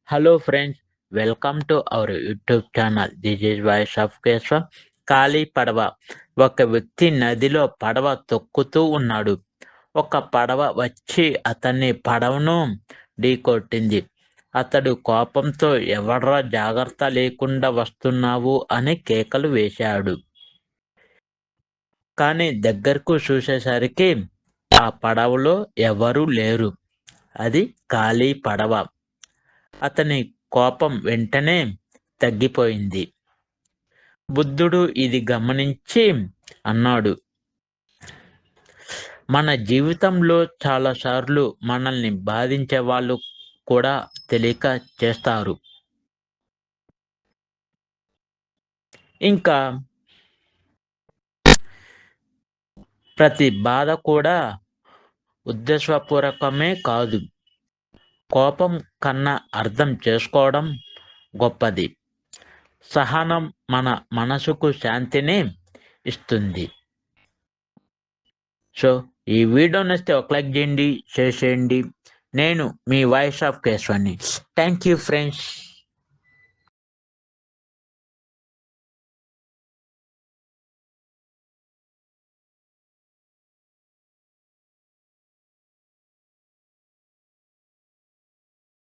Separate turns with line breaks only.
Hello friends, welcome to our YouTube channel. This is voice of Keshava. ఖాళీ పడవ. ఒక వ్యక్తి నదిలో పడవ తొక్కుతూ ఉన్నాడు. ఒక పడవ వచ్చి అతన్ని పడవను ఢీకొట్టింది. అతడు కోపంతో ఎవర్రా జాగ్రత్త లేకుండా వస్తున్నావు అని కేకలు వేశాడు. కానీ దగ్గరకు చూసేసరికి ఆ పడవలో ఎవరూ లేరు. అది ఖాళీ పడవ. అతని కోపం వెంటనే తగ్గిపోయింది. బుద్ధుడు ఇది గమనించి అన్నాడు, మన జీవితంలో చాలాసార్లు మనల్ని బాధించే వాళ్ళు కూడా తెలియక చేస్తారు. ఇంకా ప్రతి బాధ కూడా ఉద్దేశపూర్వకమే కాదు. కోపం కన్నా అర్థం చేసుకోవడం గొప్పది. సహనం మన మనసుకు శాంతిని ఇస్తుంది. సో ఈ వీడియో నచ్చితే ఒక లైక్ చేయండి, షేర్ చేయండి. నేను మీ వాయిస్ ఆఫ్ కేశవాని. Thank you friends.